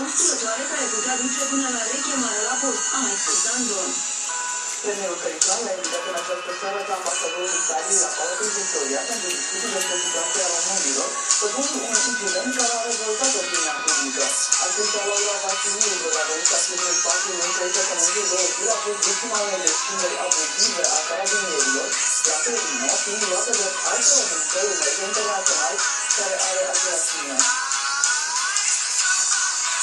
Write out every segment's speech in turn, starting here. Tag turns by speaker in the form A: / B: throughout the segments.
A: măsurătoare care putea duce până la rechemarea la post, a mai spus Dandon.
B: Premierul Cărican a invitat în această seară pe ambasadorul Italiei la Palatul Victoria pentru discuții despre situația românilor, urmând un incident care a revoltat opinia publică. Acesta Laura Vasiliu, protagonista filmului 4 între săptămânii 2 zile, a fost victima unei descinderi abuzive a carabinierilor, iată din fiind luată de altă româncă, un mediu internațional care are aceeași linie.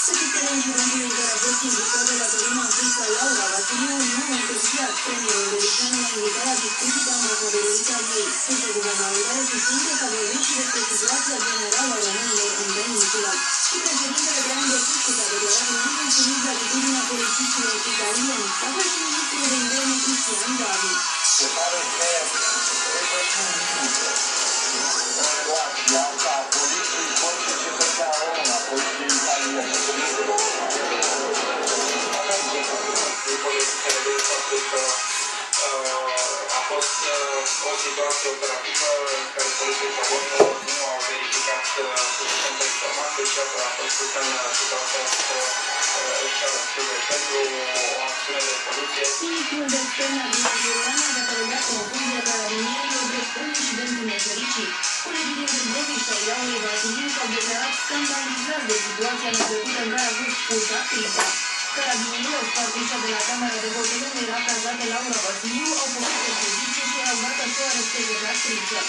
A: Secretarul Jurămului care a fost invitat de la Dorina Antița Laura Vasiliu nu a întârziat. Premierul Beliceanu a invitat la discuții de ambasadorul Italiei. Este guvernamentare susține că a vorbit și despre situația generală a românilor în peninsula. Și președintele Traian Băsescu a declarat nemulțumit de atitudinea polițiștilor italieni, la fel și ministrul de interne Cristian Davi.
C: A fost o situație operativă în care poliția română nu a verificat suficientă informație și a fost pusă în situația să își ceară scuze pentru o acțiune de poliție.
A: Ministrul de externe adjunct a declarat confuzia carabinierilor despre un incident nefericit. Colegii din Târgoviște ai Laurei Vasiliu s-au declarat scandalizați de situația neplăcută în care a fost pusă actrița. Carabinierii au spart ușa de la camera de hotel unde era cazată Laura Vasiliu, au făcut percheziție și au dat să o aresteze pe actriță.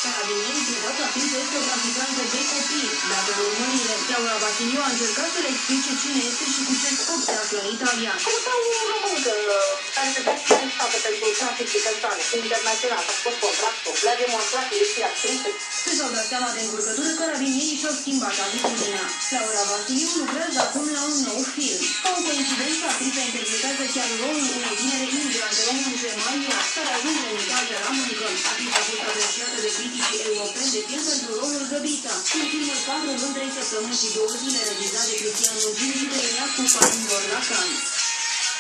A: Carabinierii credau că actrița este o traficantă de copii. Dacă urmările, Laura Vasiliu a încercat să le explice cine este și cu ce scop se află în Italia.
D: Care se face arestată pentru trafic de persoane internațional, a fost contractul, le-a demonstrat că este actriță.
A: Când s-au dat seama de încurcătură, carabinierii și-au schimbat atitudinea. Laura Vasiliu lucrează acum la un nou film. Ca o coincidență, actrița interpretează chiar rolul unei tinere imigrante române în Germania, care ajunge în Italia la muncă. Actrița a fost apreciată de criticii europeni de film pentru rolul Găbița. În filmul 4 luni, 3 săptămâni și 2 zile, regizat de Cristian Lugin și premiat cu Palme d'Or la Cannes.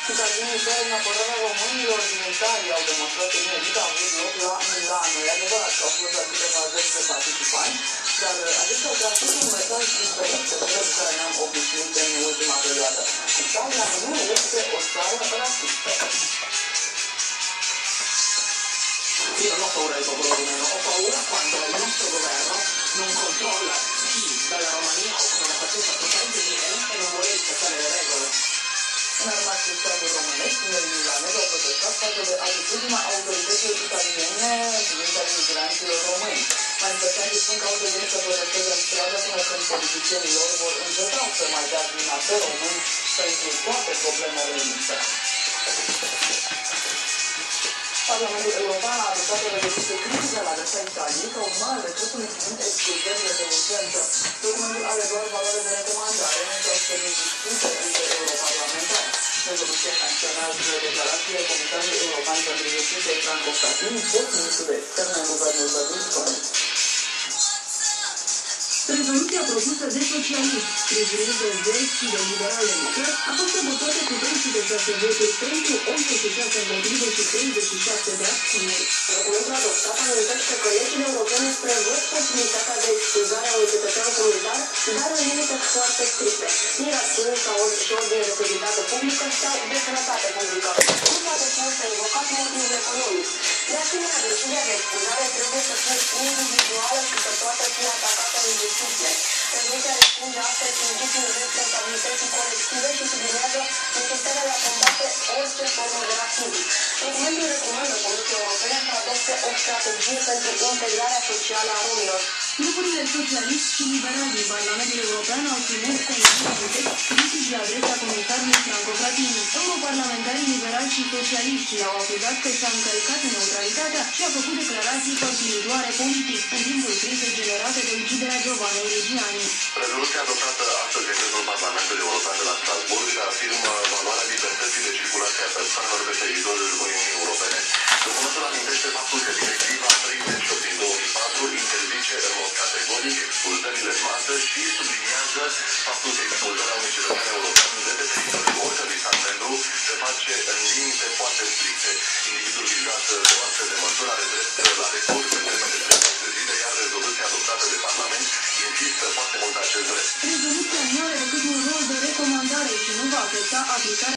B: Cittadinii care în apărarea românilor din Italia au demonstrat inedit a avut loc la Milano. E adevărat că au fost la câteva zeci de participanți, dar aceștia au transmis un mesaj diferit de cel cu care ne-am obișnuit în ultima perioadă. Italia nu este o țară rasistă.
E: Io non ho paura del popolo rumeno, ho paura quando il nostro governo non controlla chi dalla Romania o come la faceva potente viene e non vuole rispettare le regole.
B: Înarmați cu statul românesc, tinerii milanezi au protestat față de atitudinea autorităților italiene privind imigranților români. Manifestanții spun că au de gând să protesteze în stradă până când politicienii lor vor înceta să mai dea vina pe români pentru toate problemele însă. Parlamentul European a adoptat o rezoluție critică la adresa Italiei ca urmare de fostului privind excluzările de urgență. Documentul are doar valoare de recomandare, nu s-au stărit discute între europarlamentari. Rezoluția sancționează declarațiile Comitetului European pentru Justiție Franco Frattini, fost ministru de externe în guvernul Berlusconi.
A: Rezoluția propusă de socialiști, sprijinită de Verzi și de Liberal Democrat, a fost adoptată cu 36 voturi pentru, 86 împotrivă și 37 de abțineri.
D: Documentul adoptat amintește că legile europene prevăd posibilitatea de expulzare a unui cetățean comunitar, dar în limite foarte stricte. Mirațiuni sau orice ordine de securitate publică sau de sănătate publică. Nu poate fi însă invocat motiv economic. De asemenea, decizia de expulzare trebuie să fie individuală și să poată fi atacată în justiție. Rezoluția respinge astfel principiul responsabilității colective și sublinează necesitatea de a combate orice formă de rasism. Documentul recomandă Comisiei Europene să adopte o strategie pentru integrarea socială a romilor.
A: Grupurile socialiști și liberali din Parlamentul European au ținut conținut în text critici la adresa comisarului Franco Frattini. Europarlamentarii liberali și socialiști l-au acuzat că și-a încălcat neutralitatea și a făcut declarații părtinitoare politic în timpul crizei generate de uciderea Giovanni Reggiani.
F: Rezoluția adoptată astăzi de către Parlamentul European de la Strasbourg afirmă valoarea libertății de circulație a persoanelor pe teritoriul Uniunii Europene. Documentul amintește faptul că Directiva 38 din 2004 interzice în mod categoric expulzările în masă și subliniază faptul că expulzarea unui cetățean european de pe teritoriul oricărui stat membru se face în limite foarte stricte. Individul vizat de o astfel de măsură are drept la recurs există foarte mult acest drept.
A: Rezoluția nu are decât un rol de recomandare și nu va afecta aplicarea